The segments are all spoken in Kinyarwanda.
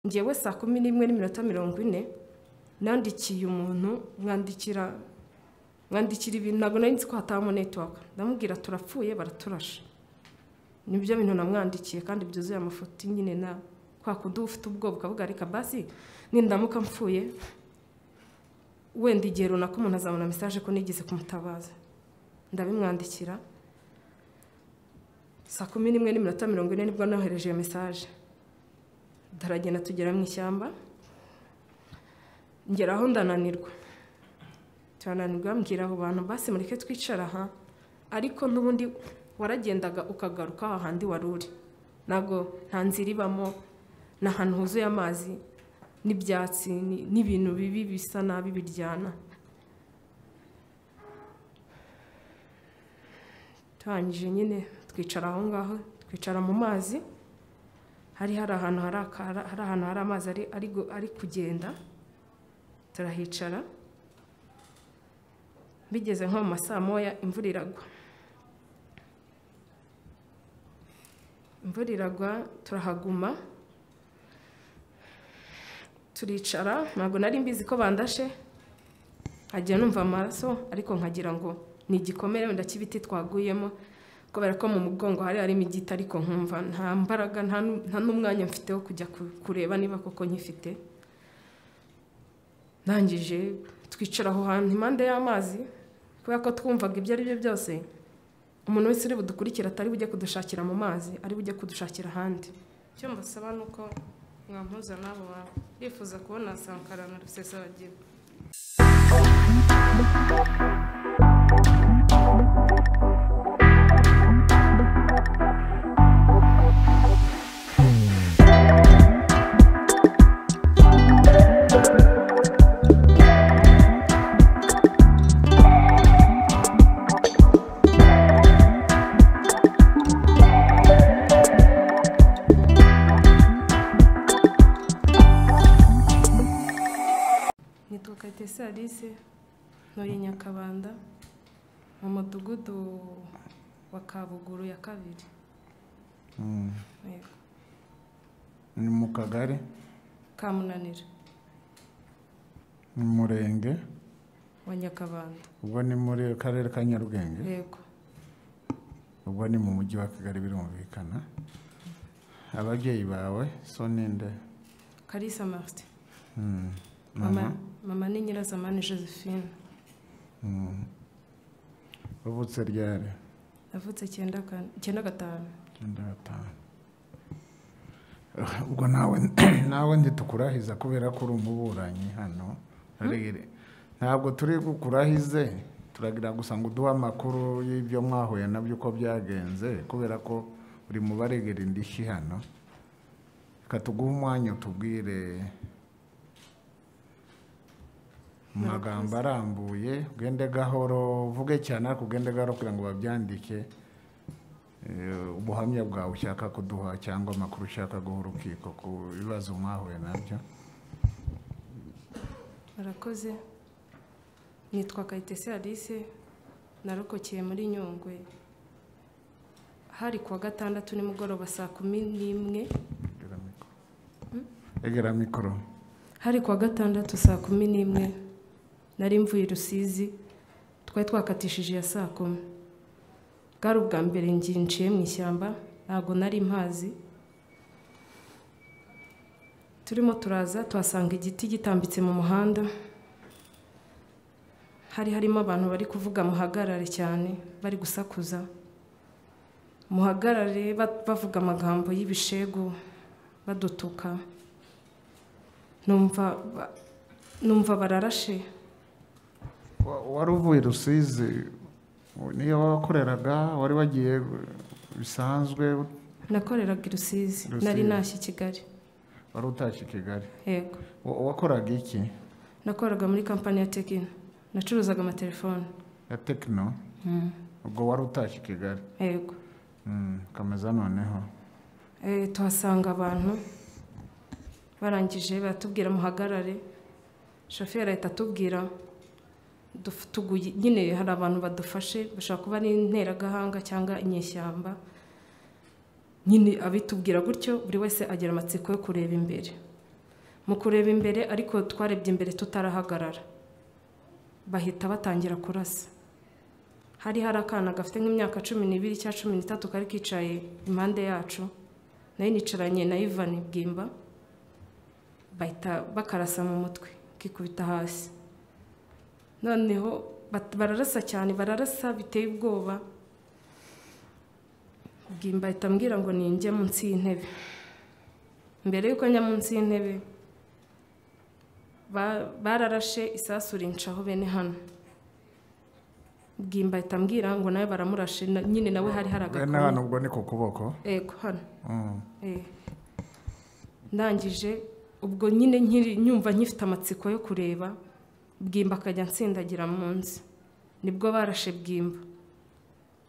ngewe saa 11:40 nandikiye umuntu mwandikira ibintu ntabwo nari nzi ko hatamo network ndamubwira turapfuye baraturasha nibyo bintu namwandikiye kandi byuzuye amafoto nyine na kwa kundi ufite ubwoba ukavuga reka basi nindamuka mpfuye wenda igihe runaka umuntu azabona message ko nigeze kumutabaza ndabimwandikira saa 11:40 nibwo nohereje message daragenda tugera mu ishyamba ngeraho ndananirwa mbwira abo bantu basi mureke twicara aha ariko n'ubundi waragendaga ukagaruka ahandi waruri nago nta nzira ibamo n'ahantu huzuye amazi n'ibyatsi n'ibintu bibi bisa nabi biryana twangije nyine twicara aho ngaho twicara mu mazi hari ahantu hari amazi ari kugenda turahicara bigeze nko mu masaa moya imvura iragwa turahaguma turicara ntabwo nari mbizi ko bandashe hagiye numva amaraso ariko nkagira ngo ni igikomere wenda cy'ibiti twaguyemo kubera ko mu mugongo harimo igiti ariko nkumva nta mbaraga nta n'umwanya mfite wo kujya kureba niba koko nkifite nangije twicara aho hantu impande y'amazi kubera ko twumvaga ibyo ari byo byose umuntu wese uri budukurikira atari bujye kudushakira mu mazi ari bujye kudushakira ahandi icyo mbasaba ni uko mwampuza n'abo babo bifuza kubona Sankara na Rusesabagina Kayitesi Alice ntuye Nyakabanda mu mudugudu wa Kabuguru ya kabiri ni mu kagari ka Munanira mu murenge wa Nyakabanda ubwo ni muri karere ka Nyarugenge yego ubwo ni mu mujyi wa Kigali birumvikana ababyeyi bawe so ninde Kalisa Martin Mama ni Nyirazamani Josephine. Wavutse ryari? Navutse 95. Ubwo nawe nditukurahiza kubera ko uri umuburanyi hano. Ntabwo turi gukurahize turagira gusa ngo duha amakuru y'ibyo mwahuye nabyo uko byagenze kubera ko uri mu baregera indishyi hano. Katuguha umwanya tubwire magambo arambuye ugende gahoro uvuge cyane ariko ugende gahoro kugira ngo babyandike ubuhamya bwawe ushaka kuduha cyangwa amakuru ushaka guha urukiko ku bibazo mwahuye nabyo. Murakoze. Nitwa Kayitesi Alice narokokeye muri Nyungwe hari kuwa gatandatu nimugoroba saa 11. Egera mikoro. Hari kuwa gatandatu saa 11 nari mvuye Rusizi twari twakatishije ya saa 10. Bwari ubwa mbere nginciye mu ishyamba ntago nari mpazi. Turimo turaza tuhasanga igiti gitambitse mu muhanda. Harimo abantu bari kuvuga muhagarare cyane bari gusakuza. Muhagarare bavuga amagambo y'ibishego badutuka. Numva bararashe. Wari uvuye Rusizi niyo wakoreraga wari wagiye bisanzwe? Nakoreraga Rusizi nari nashye Kigali. Wari utashye Kigali? Yego. Wakoraga iki? Nakoraga muri kampani ya Tekino. Nacuruzaga amatelefone. Ya Tekino? Ubwo wari utashye Kigali? Yego. Kameza noneho? Tuhasanga abantu barangije batubwira muhagarare. Shoferi ahita atubwira nyine hari abantu badufashe bashaka kuba ari interagahanga cyangwa inyeshyamba. Nyine abitubwira gutyo buri wese agira amatsiko yo kureba imbere. mu kureba imbere ariko twarebye imbere tutarahagarara bahita batangira kurasa. Hari akana gafite nk'imyaka 12 cyangwa 13 kari kicaye impande yacu, nayo nicaranye na Ivan Bwimba, bahita bakarasa mu mutwe kikubita hasi. Noneho bararasa cyane, bararasa biteye ubwoba. Bwimba ahita ambwira ngo ninjye munsi y'intebe. Mbere yuko njya munsi y'intebe bararashe isasu rincaho bene hano. Bwimba ahita ambwira ngo nawe baramurashe, nyine nawe hari agakoni. Bene hano ubwo ni ku kuboko? Yego hano. Ndangije ubwo nyine nyumva nkifite amatsiko yo kureba, Bwimba akajya nsindagira munsi. Nibwo barashe Bwimba.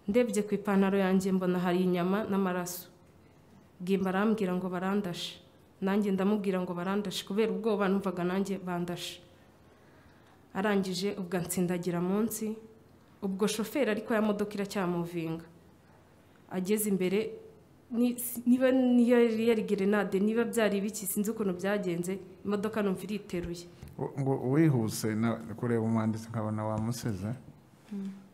Ndebye ku ipantaro yanjye mbona hari inyama n'amaraso. Bwimba arambwira ngo barandashe. Nanjye ndamubwira ngo barandashe kubera ubwoba numvaga nanjye bandashe. Arangije ubwo nsindagira munsi. Ubwo shoferi ariko ya modoka iracyamuvinga. Ageze imbere niba yari grenade, niba byari biki sinzi ukuntu byagenze, imodoka numva iriteruye. Ngo wihuse kureba umwanditsi nkabona wamuseze.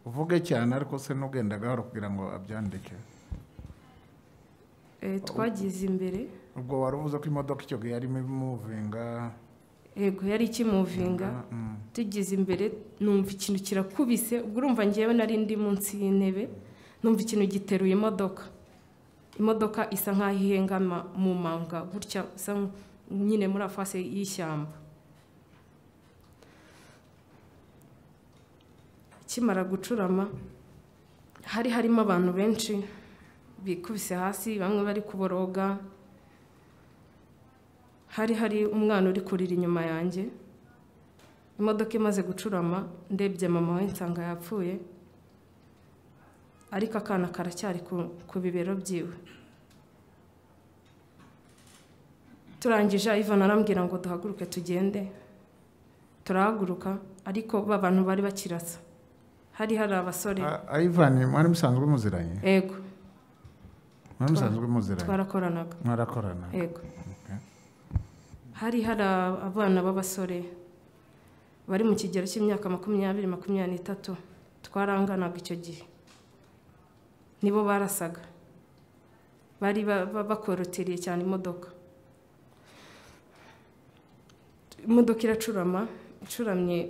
Uvuge cyane ariko se nugenda gahoro kugira ngo abyandike. Twagize imbere. Ubwo waruvuze ko imodoka icyo gihe yari muvinga. Yego yari ikimuvinga. Tugize imbere numva ikintu kirakubise, ubwo urumva ngiyewe nari ndi munsi y'intebe, numva ikintu giteruye imodoka. Imodoka isa nkaho ihengama mu manga gutya, isa nyine muri afase y'ishyamba. Kimara gucurama hari harimo abantu benshi bikubise hasi, bamwe bari kuboroga. Hari umwana uri kurira inyuma yanjye. Imodoka imaze gucurama ndebye mama we nsanga yapfuye, ariko akana karacyari ku bibero byiwe. Turangije Ivan arambwira ngo duhaguruke tugende. Turahaguruka ariko babantu bari bakirasa. Hari abasore. Ivan mwari musanzwe muziranye? Yego. Mwari musanzwe muziranye? Twarakoranaga. Mwarakorana? Yego. Hari abana b'abasore bari mu kigero cy'imyaka 20-23 twaranganaga icyo gihe. Nibo barasaga. Bari bakoroteriye cyane imodoka. Imodoka icuramye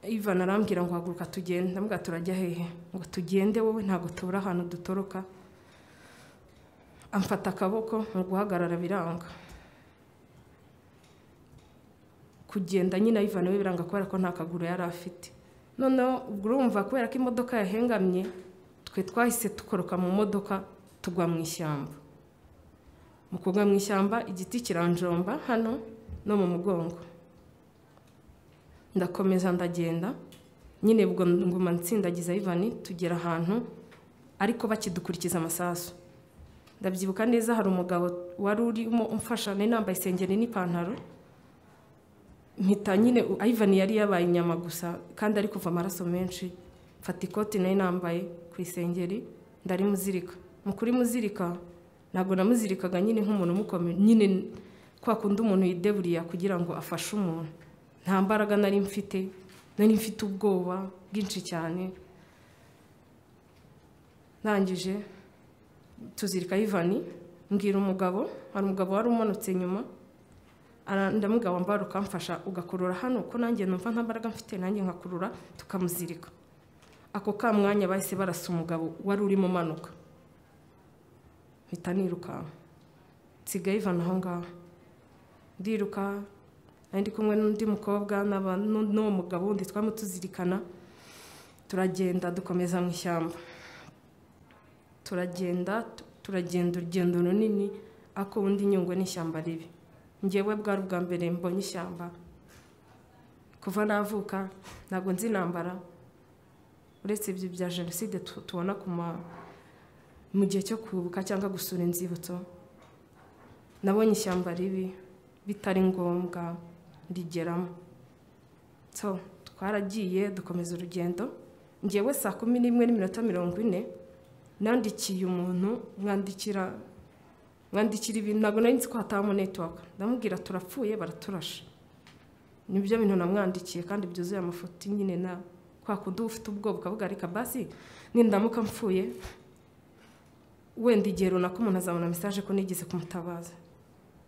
Ivan arambwira ngo haguruka tugende. Ndamubwira turajya hehe? Ngo tugende wowe ntago tubura ahantu dutoroka. Amfata akaboko mu guhagarara biranga. Kugenda nyine Ivan we biranga kubera ko nta kaguru yari afite. Noneho urumva kubera ko imodoka yahengamye, twe twahise tukoroka mu modoka tugwa mu ishyamba. Mu kugwa mu ishyamba igiti kiranjomba hano no mu mugongo. Ndakomeza ndagenda nyine ubwo nguma nsindagiza Ivan tugera ahantu ariko bakidukurikiza amasasu. Ndabyibuka neza hari umugabo wari urimo umfasha, nari nambaye isengeri n'ipantaro. Mpita nyine Ivan yari yabaye inyama gusa kandi ari kuva amaraso menshi. Mfata ikoti nari nambaye ku isengeri ndari muzirika. Mukuri muzirika ntabwo namuzirikaga nyine nk'umuntu mukomeye, nyine kwa kundi umuntu yideburiya kugira ngo afashe umuntu. Nta mbaraga nari mfite ubwoba bwinshi cyane. Nangije tuzirika Ivan, mbwira umugabo, hari umugabo wari umanutse nyuma, ndamugabo mbaruka mfasha ugakurura hano ko nanjye numva nta mbaraga mfite, nanjye nkakurura tukamuzirika. Ako ka mwanya bahise barasa umugabo wari uri mu manuka. Mpita niruka. Nsiga Ivan aho ngaho. Ndiruka ndi kumwe n'undi mukobwa n'uwo mugabo wundi twamutuzirikana. Turagenda dukomeza mu ishyamba. Turagenda urugendo runini, ako undi nyungwe n'ishyamba ribi. Ngewe bwari ubwa mbere mbonye ishyamba. Kuva navuka ntabwo nzi intambara, uretse ibyo bya jenoside tubona mu gihe cyo kwibuka cyangwa gusura inzibutso. Nabonye ishyamba ribi bitari ngombwa ndigeramo. So twaragiye dukomeza urugendo. Ngewe saa 11:40 nandikiye umuntu, mwandikira mwandikira ibintu ntabwo nari nzi ko hatamo network ndamubwira turapfuye baraturasha nibyo bintu namwandikiye kandi byuzuye amafoto nyine na kwa kudu ufite ubwoba ukavuga reka basi nindamuka mpfuye wenda igihe runaka umuntu azabona message ko nigeze kumutabaza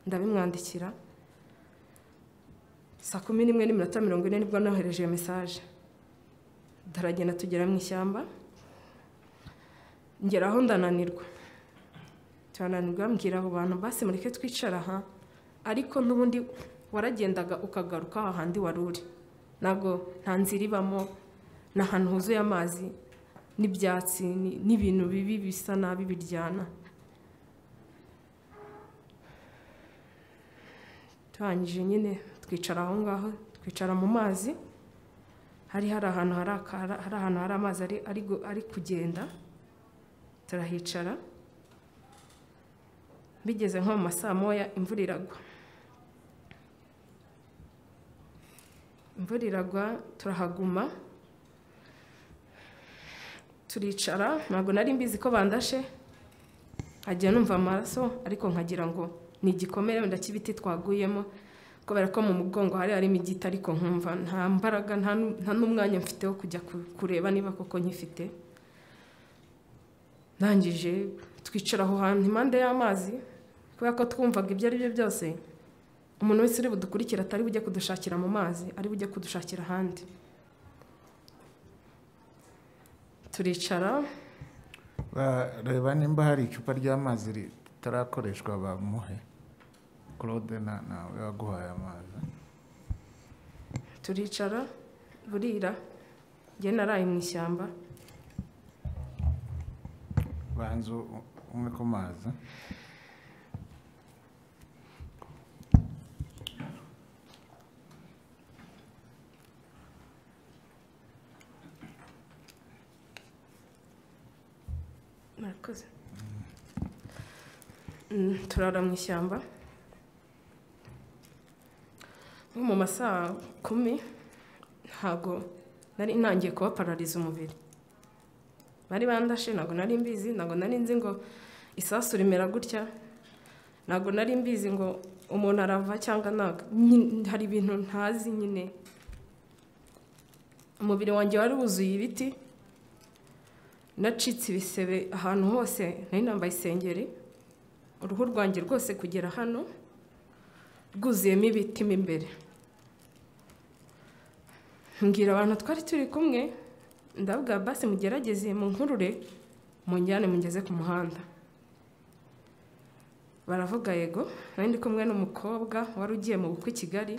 ndabimwandikira saa 11:40 nibwo nohereje iyo message daragenda tugera mu ishyamba ngeraho ndananirwa mbwira abo bantu basi mureke twicara aha ariko n'ubundi waragendaga ukagaruka ahandi waruri ntabwo nta nzira ibamo n'ahantu huzuye amazi n'ibyatsi n'ibintu bibi bisa nabi biryana turangije nyine twicara aho ngaho twicara mu mazi hari ahantu hari amazi ari kugenda turahicara bigeze nko mu masaa moya imvura iragwa turahaguma turicara ntabwo nari mbizi ko bandashe hagiye numva amaraso ariko nkagira ngo ni igikomere wenda cy'ibiti twaguyemo kubera ko mu mugongo harimo igiti ariko nkumva nta mbaraga nta n'umwanya mfite wo kujya kureba niba koko nyifite ndangije twicara aho hantu impande y'amazi kubera ko twumvaga ibyo ari byo byose umuntu wese uri budukurikira atari bujye kudushakira mu mazi ari bujye kudushakira ahandi turicara reba nimba hari icupa ry'amazi ritarakoreshwa bamuhe Claude nawe yaguhaye amazi turicara burira njye naraye mu ishyamba banza umwe ku mazi murakoze turara mu ishyamba nko mu masaa 10 ntago nari ntangiye kuba parariza umubiri bari bandashe ntago nari mbizi ntago nari nzi ngo isasu rimera gutya ntago nari mbizi ngo umuntu arava cyangwa ntago hari ibintu ntazi nyine umubiri wanjye wari wuzuye ibiti nacitse ibisebe ahantu hose nari nambaye isengeri uruhu rwanjye rwose kugera hano rwuzuyemo ibiti imbere mbwira abantu twari turi kumwe ndavuga basi mugerageze mu nkurure munjyane mungeze ku muhanda baravuga yego nari ndi kumwe n'umukobwa wari ugiye mu bukwe i Kigali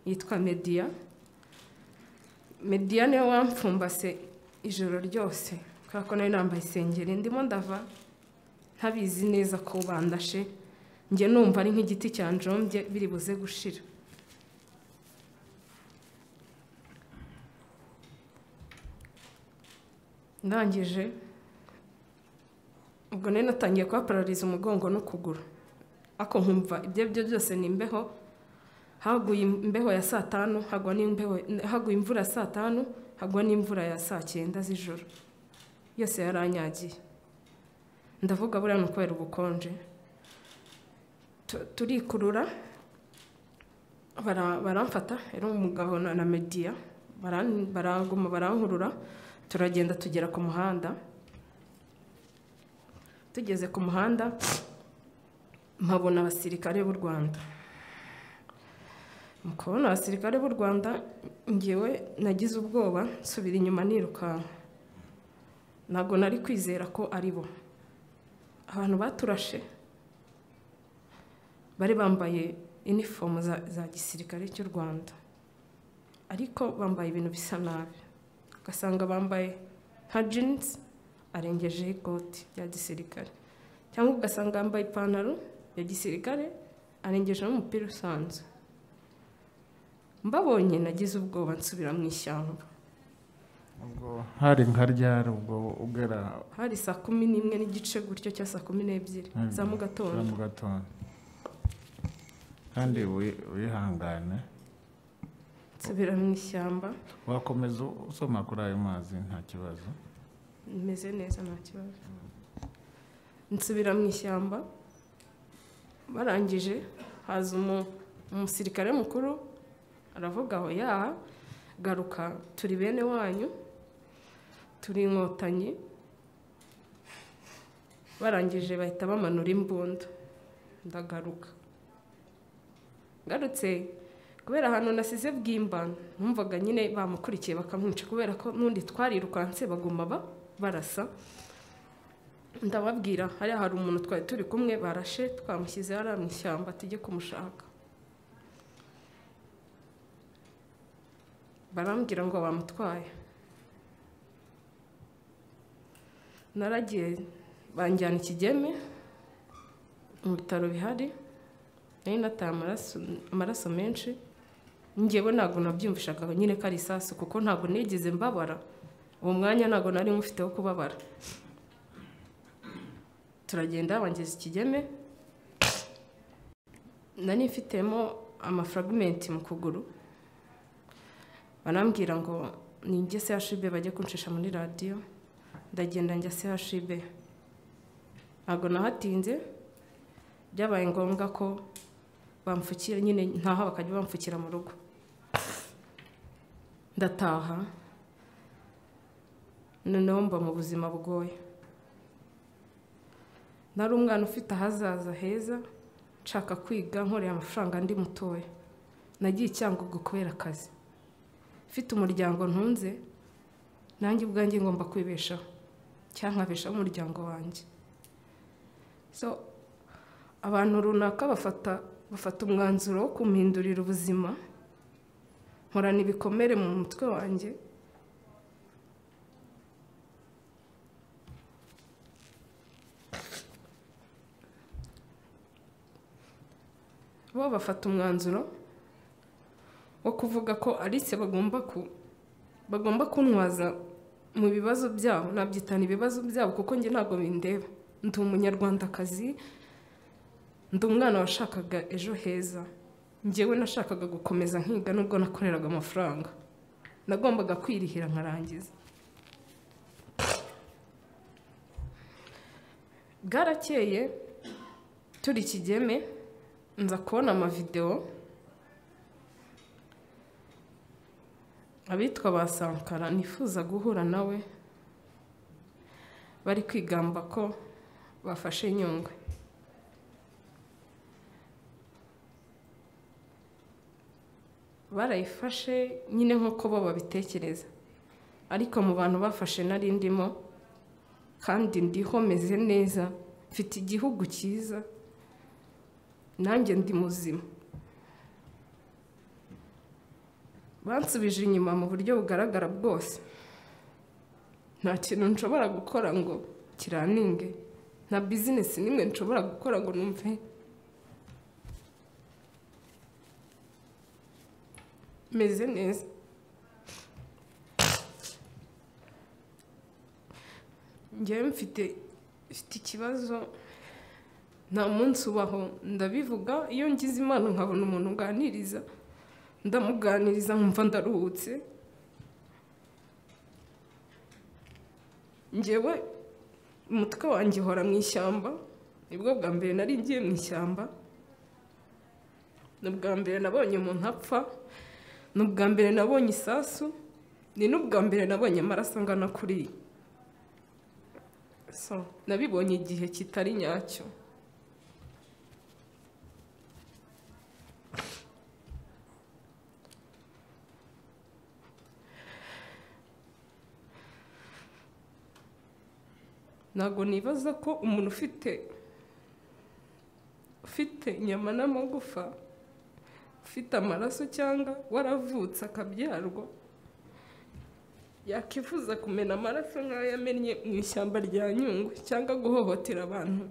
yitwa Media niwe wampfumbase ijoro ryose kubera ko nari nambaye isengeri ndimo ndava ntabizi neza ko bandashe njye numva ari nk'igiti cyanjombye biri buze gushira ndangije ubwo nari natangiye kuba parariza umugongo n'ukuguru ako nkumva ibyo byose ni imbeho haguye imbeho ya saa 5 haguye imvura ya saa 5 hagwa n'imvura ya saa 9 z'ijoro yose yaranyagiye ndavuga buriya no kubera ubukonje turikurura baramfata era umugabo na Media baraguma barankurura turagenda tugera ku muhanda tugeze ku muhanda mpabona abasirikare b'u Rwanda mukabona abasirikare b'u Rwanda ngewe nagize ubwoba nsubira inyuma niruka ntabwo nari kwizera ko ari bo abantu baturashe bari bambaye uniform za gisirikare cy'u Rwanda ariko bambaye ibintu bisa nabi ugasanga bambaye nka jeans arengeje ikoti ya gisirikare cyangwa ugasanga bambaye ipantaro ya gisirikare arengeje n'umupira usanzwe mbabonye nagize ubwoba nsubira mu ishyamba ubwo hari nka ryari ubwo ugera hari saa 11 n'igice gutyo cya saa 12 za mu gatondo kandi wihangane nsubira mu ishyamba wakomeza usoma kuri ayo mazi nta kibazo meze neza nta kibazo nsubira mu ishyamba barangije haza umusirikare mukuru aravuga aho yaha garuka turi bene wanyu turi inkotanyi barangije bahita bamanura imbunda ndagaruka ngarutse kubera ahantu nasize bwimba numvaga nyine bamukurikiye bakamwica kubera ko n'undi twarirukanse baguma barasa ndababwira hariya hari umuntu twari turi kumwe barashe twamushyize hariya mu ishyamba tujye kumushaka barambwira ngo bamutwaye naragiye banjyana Ikigeme mu bitaro bihari nari nataye amaraso menshi njyewe ntabwo nabyumvishaga nyine ko ari isasu kuko ntabwo nigeze mbabara uwo mwanya ntabwo nari mufiteho kubabara turagenda bangeze Ikigeme nari mfitemo amafragmenti mu kuguru barambwira ngo ninjye CHB bajye kuncisha muri radio ndagenda njya CHB ntabwo nahatinze byabaye ngombwa ko bamfukira nyine ntaha bakajya bamfukira mu rugo ndataha noneho mba mu buzima bugoye nari umwana ufite ahazaza heza nshaka kwiga nkorera amafaranga ndi mutoya nagiye Cyangugu kubera akazi mfite umuryango ntunze nanjye ubwanjye ngomba kwibeshaho cyangwa nkabeshaho umuryango wanjye so abantu runaka bafata umwanzuro wo kumpindurira ubuzima nkorana ibikomere mu mutwe wanjye bo bafata umwanzuro wo kuvuga ko Alice bagomba kuntwaza mu bibazo byabo nabyitana ibibazo byabo kuko njye ntabwo bindeba ndi umunyarwandakazi ndi umwana washakaga ejo heza njyewe nashakaga gukomeza nkiga nubwo nakoreraga amafaranga nagombaga kwirihira nkarangiza bwarakeye turi Ikigeme nza kubona amavideo abitwa ba Sankara nifuza guhura nawe bari kwigamba ko bafashe Nyungwe barayifashe nyine nk'uko bo babitekereza ariko mu bantu bafashe nari ndimo kandi ndiho meze neza mfite igihugu cyiza nanjye ndi muzima bansubije inyuma mu buryo bugaragara bwose nta kintu nshobora gukora ngo kiraninge nta business nimwe nshobora gukora ngo numve meze neza njyewe mfite ikibazo nta munsi ubaho ndabivuga iyo ngize Imana nkabona umuntu nganiriza ndamuganiriza nkumva ndaruhutse njyewe umutwe wanjye hora mu ishyamba nibwo bwa mbere nari ngiye mu ishyamba n'ubwa mbere nabonye umuntu apfa n'ubwa mbere nabonye isasu ni n'ubwa mbere nabonye amaraso angana kuriya so nabibonye igihe kitari nyacyo ntabwo nibaza ko umuntu ufite inyama n'amagufa ufite amaraso cyangwa waravutse akabyarwa yakifuza kumena amaraso nk'ayo yamennye mu ishyamba rya Nyungwe cyangwa guhohotera abantu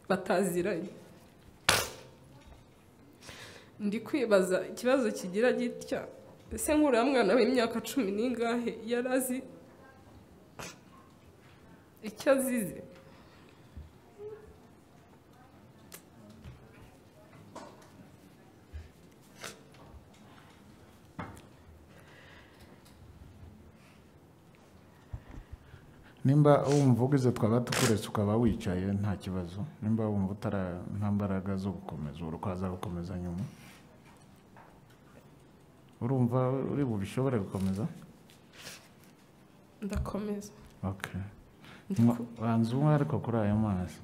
bataziranye ndi kwibaza ikibazo kigira gitya ese nk'uriya mwana w'imyaka 10 n'ingahe yarazi icyo azize nimba wumva ugize twaba tukuretse ukaba wicaye nta kibazo, nimba wumva nta mbaraga zo gukomeza urukaza gukomeza nyuma, urumva uri bubishobore gukomeza? Ndakomeza. Okay. Wanzu ariko kuri aya mazi.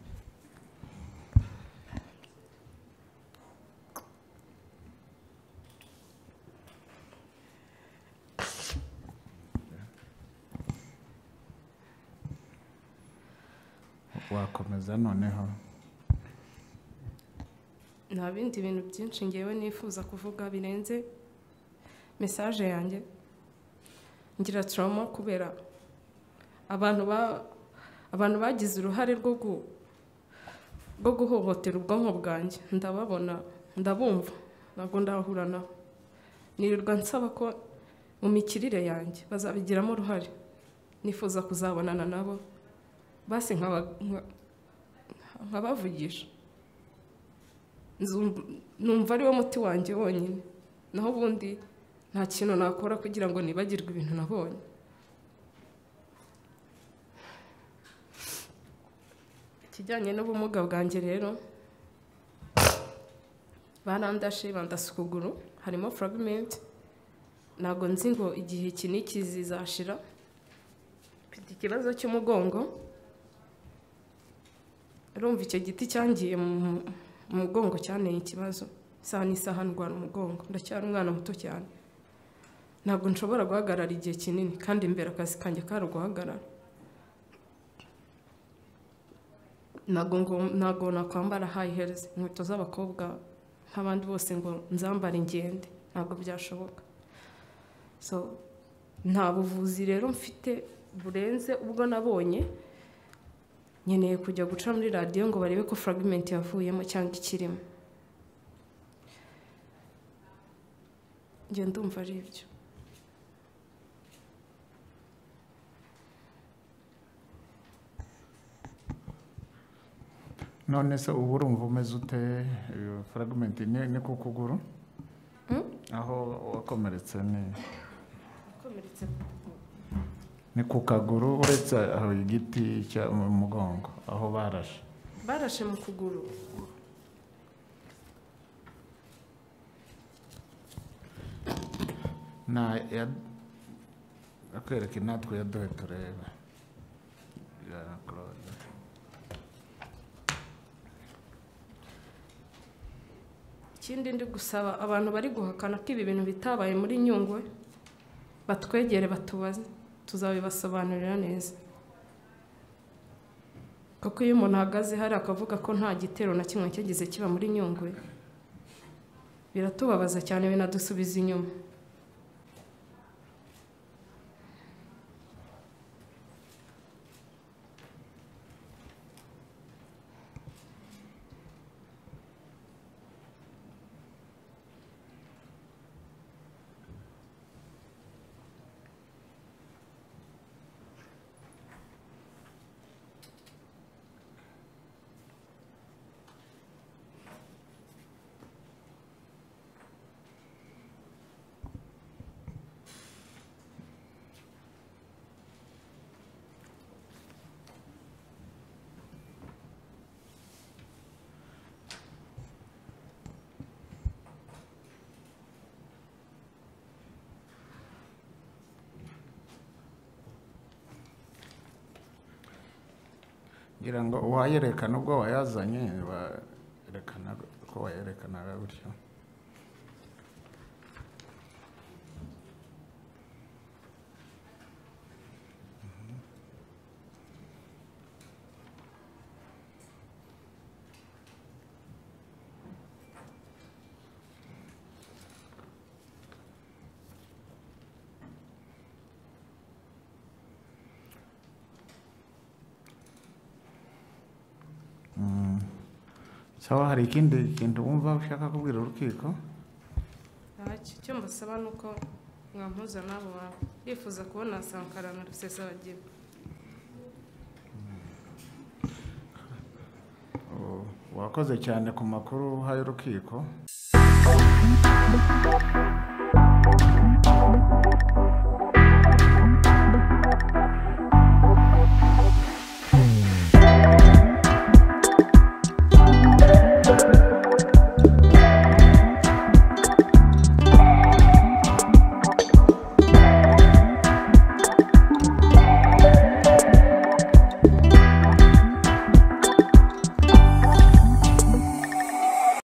Wakomeza noneho. Nta bindi bintu byinshi ngewe nifuza kuvuga birenze message yanjye. Ngira trauma kubera abantu bagize uruhare rwo guhohotera ubwonko bwanjye. Ndababona, ndabumva, ntabwo ndahura nabo. Nirirwa nsaba ko mu mikirire yanjye bazabigiramo uruhare. Nifuza kuzabonana nabo basi nkabavugisha. Numva ari wo muti wanjye wonyine, naho ubundi nta kintu nakora kugira ngo nibagirwe ibintu nabonye. Kijyanye n'ubumuga bwanjye rero, barandashe bandasa ukuguru, harimo fragment. Ntabwo nzi ngo igihe iki n'iki zizashira. Mfite ikibazo cy'umugongo. Urumva icyo giti cyangiye mu mugongo cyane ikibazo. Isaha n'isaha ndwara umugongo. Ndacyari umwana muto cyane. Ntabwo nshobora guhagarara igihe kinini kandi imbere akazi kanjye kari guhagarara. Ntabwo nakwambara high heels, inkweto z'abakobwa nk'abandi bose ngo nzambare ingende. Ntabwo byashoboka. So nta buvuzi rero mfite burenze ubwo nabonye. Nkeneye kujya guca muri radio ngo barebe ko fragment yavuyemo cyangwa ikirimo. Nge ndumva ari ibyo. None se ubu urumva umeze ute? Fragment ni ku kuguru? Aho wakomeretse ni ku kaguru, uretse aho igiti cya mu mugongo aho barashe mu kuguru. Akwereka natwe yaduhe turebe. Claude. Ikindi ndi gusaba abantu bari guhakana ko ibi bintu bitabaye muri Nyungwe batwegere batubaze, tuzabibasobanurira neza. Kuko iyo umuntu ahagaze hari akavuga ko nta gitero na kimwe cyagize kiba muri Nyungwe, biratubabaza cyane, binadusubiza inyuma. ngira ngo wayerekana ubwo wayazanye, bayerekana ko wayerekanaga gutyo. Sawa, hari ikindi kintu wumva ushaka kubwira urukiko? Icyo mbasaba nuko mwampuza nabo bifuza kubona Sankara na Rusesabagina. Wakoze cyane ku makuru uhaye urukiko.